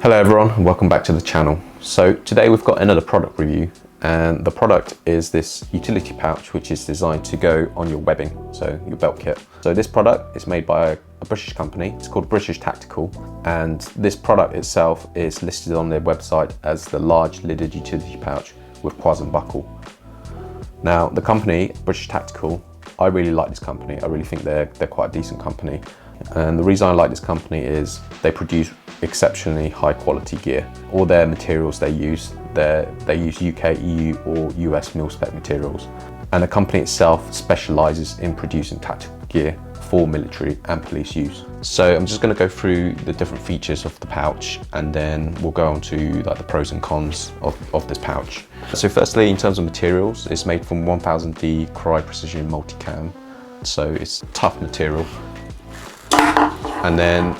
Hello everyone and welcome back to the channel. So today we've got another product review, and the product is this utility pouch which is designed to go on your webbing, so your belt kit. So this product is made by a British company. It's called British Tactical, and this product itself is listed on their website as the large lidded utility pouch with QASM Buckle. Now the company, British Tactical, I really like this company. I really think they're quite a decent company. And the reason I like this company is they produce exceptionally high quality gear. All their materials they use UK, EU or US mil-spec materials. And the company itself specialises in producing tactical gear for military and police use. So I'm just going to go through the different features of the pouch, and then we'll go on to like the pros and cons of this pouch. So firstly, in terms of materials, it's made from 1000D Crye precision Multicam. So it's tough material. And then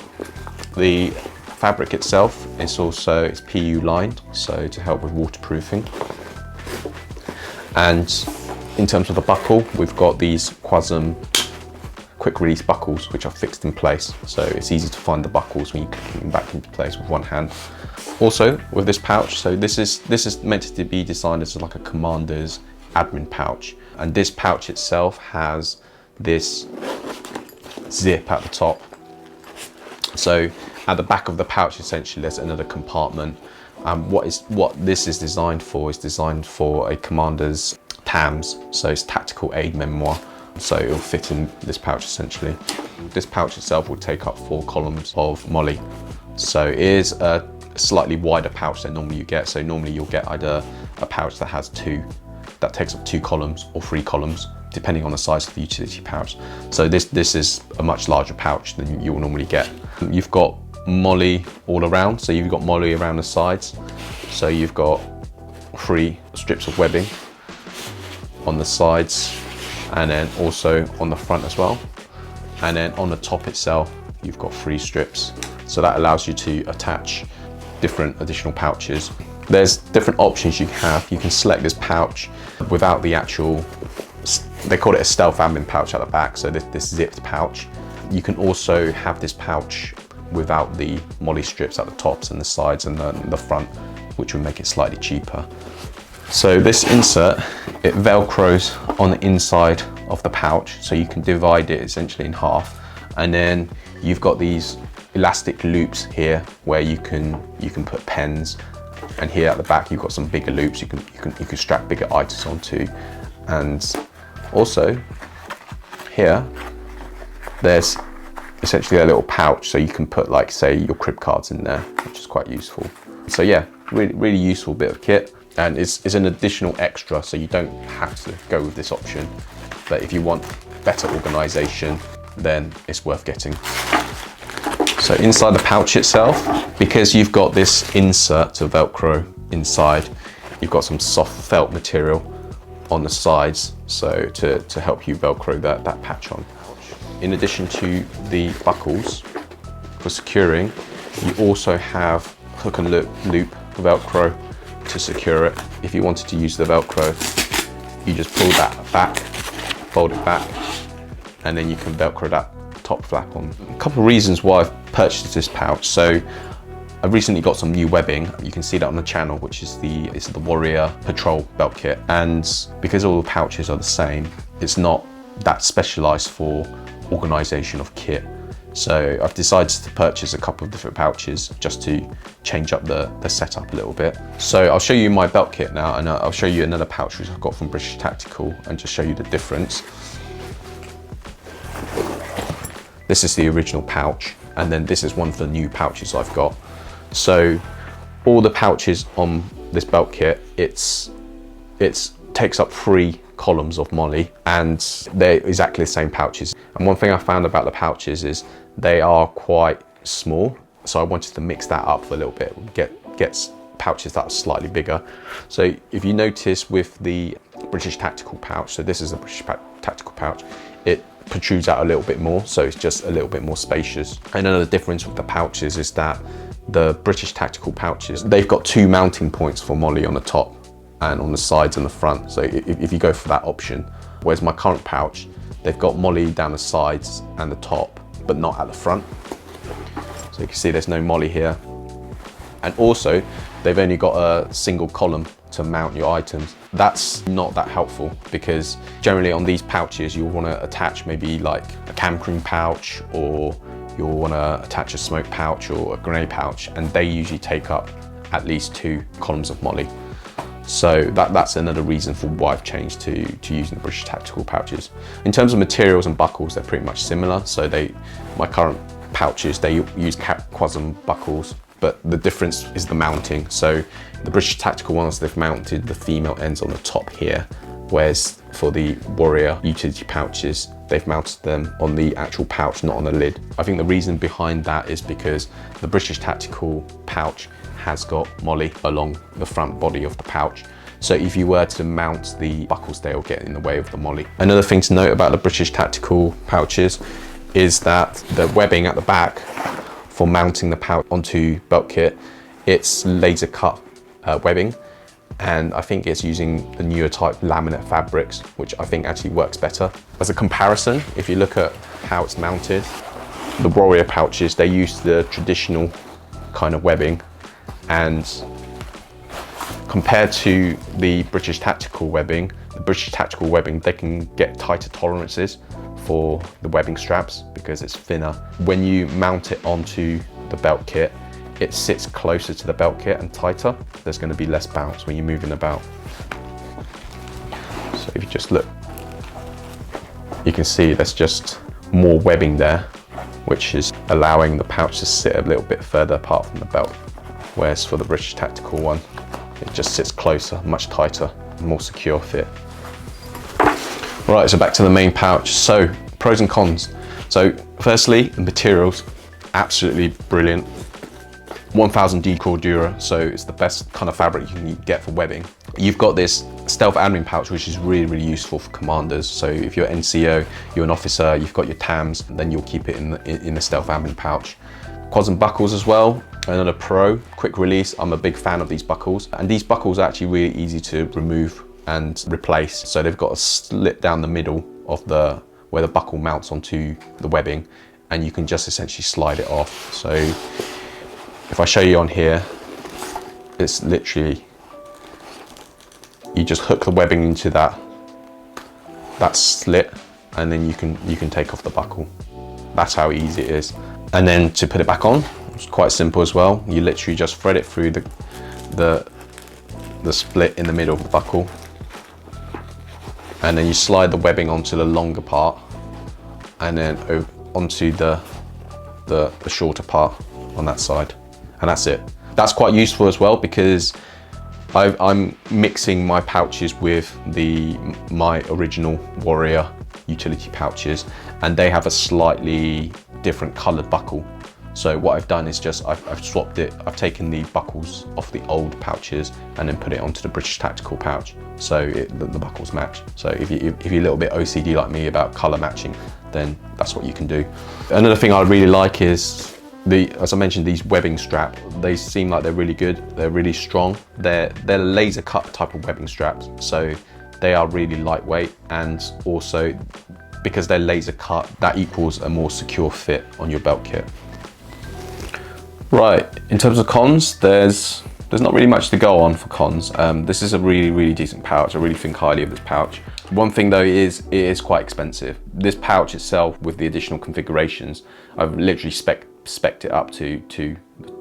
the fabric itself is also PU lined, so to help with waterproofing. And in terms of the buckle, we've got these QASM quick release buckles which are fixed in place, so it's easy to find the buckles when you click them back into place with one hand. Also with this pouch, so this is meant to be designed as like a commander's admin pouch, and this pouch itself has this zip at the top. So at the back of the pouch, essentially, there's another compartment. What this is designed for a commander's TAMS, so it's Tactical Aide Memoire. So it'll fit in this pouch essentially. This pouch itself will take up 4 columns of molly. So it is a slightly wider pouch than normally you get. So normally you'll get either a pouch that takes up 2 columns or 3 columns, depending on the size of the utility pouch. So this is a much larger pouch than you will normally get. You've got molly all around, so you've got molly around the sides. So you've got 3 strips of webbing on the sides, and then also on the front as well. And then on the top itself, you've got 3 strips. So that allows you to attach different additional pouches. There's different options you have. You can select this pouch without the actual, they call it a stealth admin pouch at the back, so this zipped pouch. You can also have this pouch without the molly strips at the tops and the sides and the front, which would make it slightly cheaper. So this insert, it velcros on the inside of the pouch, so you can divide it essentially in half, and then you've got these elastic loops here where you can put pens, and here at the back you've got some bigger loops you can strap bigger items onto. And also here there's essentially a little pouch, so you can put, like, say, your crib cards in there, which is quite useful. So yeah, really useful bit of kit, and it's an additional extra, so you don't have to go with this option, but if you want better organization, then it's worth getting. So inside the pouch itself, because you've got this insert to velcro inside, you've got some soft felt material on the sides, so to help you velcro that patch on. In addition to the buckles for securing, you also have hook and loop velcro to secure it. If you wanted to use the velcro, you just pull that back, fold it back, and then you can velcro that top flap on. A couple of reasons why I've purchased this pouch. So I recently got some new webbing. You can see that on the channel, which is the Warrior Patrol belt kit. And because all the pouches are the same, it's not that specialized for organization of kit. So I've decided to purchase a couple of different pouches just to change up the setup a little bit. So I'll show you my belt kit now, and I'll show you another pouch which I've got from British Tactical, and just show you the difference. This is the original pouch, and then this is one of the new pouches I've got. So all the pouches on this belt kit, it takes up 3 columns of molly, and they're exactly the same pouches. And one thing I found about the pouches is they are quite small, so I wanted to mix that up a little bit, get pouches that are slightly bigger. So if you notice with the British Tactical pouch, so this is a British Tactical pouch, it protrudes out a little bit more, so it's just a little bit more spacious. And another difference with the pouches is that the British Tactical pouches, they've got 2 mounting points for molly on the top and on the sides and the front, so if you go for that option. Whereas my current pouch, they've got molly down the sides and the top, but not at the front. So you can see there's no molly here, And also, they've only got a single column to mount your items. That's not that helpful because generally on these pouches, you'll want to attach maybe like a cam cream pouch, or you'll want to attach a smoke pouch or a grenade pouch, and they usually take up at least 2 columns of molly. So that's another reason for why I've changed to using the British Tactical pouches. In terms of materials and buckles, they're pretty much similar. So my current pouches, they use QASM buckles, but the difference is the mounting. So the British Tactical ones, they've mounted the female ends on the top here, whereas for the Warrior utility pouches, they've mounted them on the actual pouch, not on the lid. I think the reason behind that is because the British Tactical pouch has got molly along the front body of the pouch. So if you were to mount the buckles, they'll get in the way of the molly. Another thing to note about the British Tactical pouches is that the webbing at the back for mounting the pouch onto belt kit, it's laser cut webbing. And I think it's using the newer type laminate fabrics, which I think actually works better. As a comparison, if you look at how it's mounted, the Warrior pouches, they use the traditional kind of webbing, and compared to the British Tactical webbing, the British Tactical webbing, they can get tighter tolerances for the webbing straps because it's thinner. When you mount it onto the belt kit, it sits closer to the belt kit and tighter. There's going to be less bounce when you're moving about. So if you just look, you can see there's just more webbing there, which is allowing the pouch to sit a little bit further apart from the belt. Whereas for the British Tactical one, it just sits closer, much tighter, more secure fit. Right, so back to the main pouch. So pros and cons. So firstly, the materials, absolutely brilliant. 1000D Cordura, so it's the best kind of fabric you can get for webbing. You've got this stealth admin pouch, which is really, really useful for commanders. So if you're NCO, you're an officer, you've got your TAMS, then you'll keep it in the stealth admin pouch. QASM buckles as well, another pro, quick release. I'm a big fan of these buckles, and these buckles are actually really easy to remove and replace. So they've got a slit down the middle of where the buckle mounts onto the webbing, and you can just essentially slide it off. So if I show you on here, it's literally, you just hook the webbing into that slit, and then you can take off the buckle. That's how easy it is. And then to put it back on, it's quite simple as well. You literally just thread it through the split in the middle of the buckle, and then you slide the webbing onto the longer part, and then onto the shorter part on that side, and that's it. That's quite useful as well because I'm mixing my pouches with my original Warrior utility pouches, and they have a slightly different colored buckle. So what I've done is just I've swapped it. I've taken the buckles off the old pouches and then put it onto the British Tactical pouch, so the buckles match. So if you're a little bit OCD like me about color matching, then that's what you can do. Another thing I really like is as I mentioned, these webbing straps. They seem like they're really good. They're really strong. They're laser cut type of webbing straps, so they are really lightweight, and also because they're laser cut, that equals a more secure fit on your belt kit. Right, in terms of cons, there's not really much to go on for cons. This is a really, really decent pouch. I really think highly of this pouch. One thing though is it is quite expensive. This pouch itself, with the additional configurations, I've literally spec'd it up to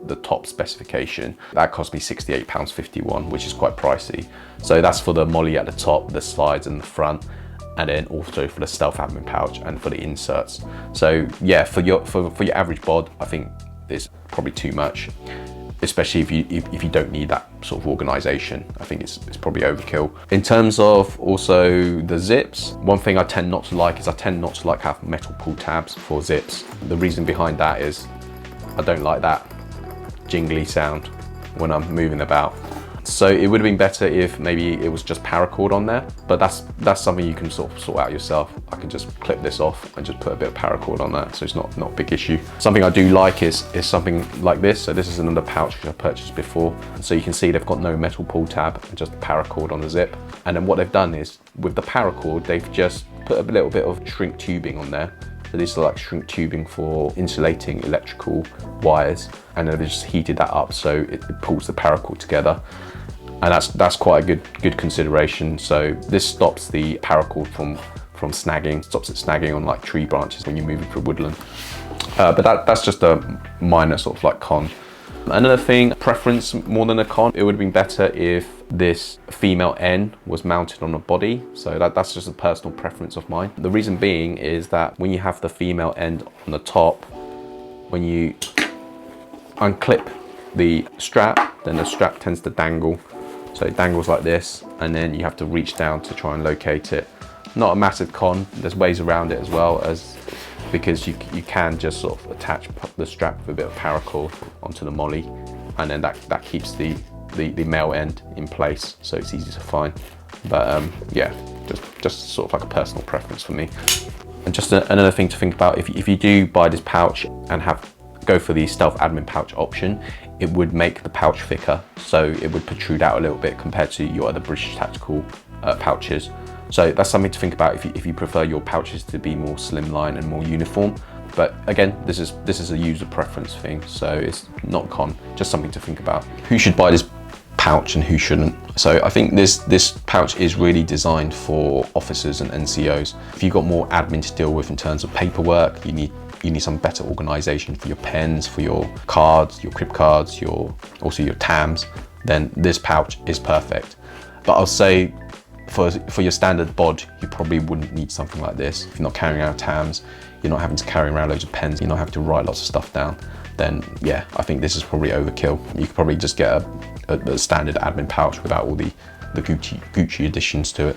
the top specification. That cost me £68.51, which is quite pricey. So that's for the molly at the top, the slides and the front, and then also for the stealth admin pouch and for the inserts. So yeah, for your average bod, I think it's probably too much, especially if you don't need that sort of organization. I think it's probably overkill. In terms of also the zips, one thing I tend not to like is have metal pull tabs for zips. The reason behind that is I don't like that jingly sound when I'm moving about. So it would have been better if maybe it was just paracord on there, but that's something you can sort out yourself. I can just clip this off and just put a bit of paracord on that, so it's not a big issue. Something I do like is something like this. So this is another pouch which I purchased before. So you can see they've got no metal pull tab and just paracord on the zip. And then what they've done is with the paracord, they've just put a little bit of shrink tubing on there, So these are like shrink tubing for insulating electrical wires, and then they just heated that up so it pulls the paracord together. And that's quite a good consideration. So this stops the paracord from snagging, stops it snagging on like tree branches when you're moving through woodland. But that's just a minor sort of like con. Another thing, preference more than a con, it would have been better if this female N was mounted on a body. So that's just a personal preference of mine. The reason being is that when you have the female end on the top, when you unclip the strap, then the strap tends to dangle. So it dangles like this, and then you have to reach down to try and locate it. Not a massive con, there's ways around it as well, as because you can just sort of attach the strap with a bit of paracord onto the molly, and then that keeps the male end in place, so it's easy to find. But yeah, just sort of like a personal preference for me. And just another thing to think about, if you do buy this pouch and go for the stealth admin pouch option, it would make the pouch thicker, so it would protrude out a little bit compared to your other British Tactical pouches. So that's something to think about if you prefer your pouches to be more slimline and more uniform. But again, this is a user preference thing, so it's not a con, just something to think about. Who should buy this pouch and who shouldn't? So I think this pouch is really designed for officers and NCOs. If you've got more admin to deal with in terms of paperwork, you need some better organization for your pens, for your cards, your crib cards, also your TAMS, then this pouch is perfect. But I'll say for your standard bod, you probably wouldn't need something like this. If you're not carrying around TAMS, you're not having to carry around loads of pens, you're not having to write lots of stuff down, then yeah, I think this is probably overkill. You could probably just get a standard admin pouch without all the Gucci additions to it.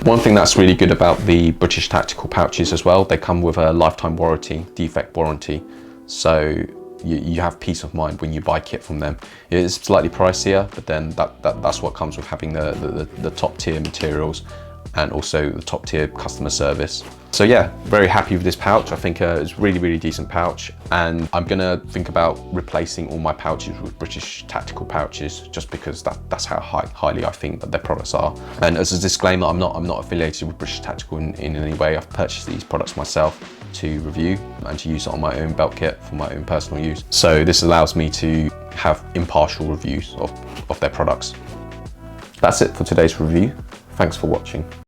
One thing that's really good about the British Tactical pouches as well, they come with a lifetime warranty, defect warranty. So you have peace of mind when you buy kit from them. It is slightly pricier, but then that's what comes with having the top tier materials and also the top tier customer service. So yeah, very happy with this pouch. I think it's really decent pouch, and I'm gonna think about replacing all my pouches with British Tactical pouches, just because that's how highly I think that their products are. And as a disclaimer, I'm not affiliated with British Tactical in any way. I've purchased these products myself to review and to use it on my own belt kit for my own personal use. So this allows me to have impartial reviews of their products. That's it for today's review. Thanks for watching.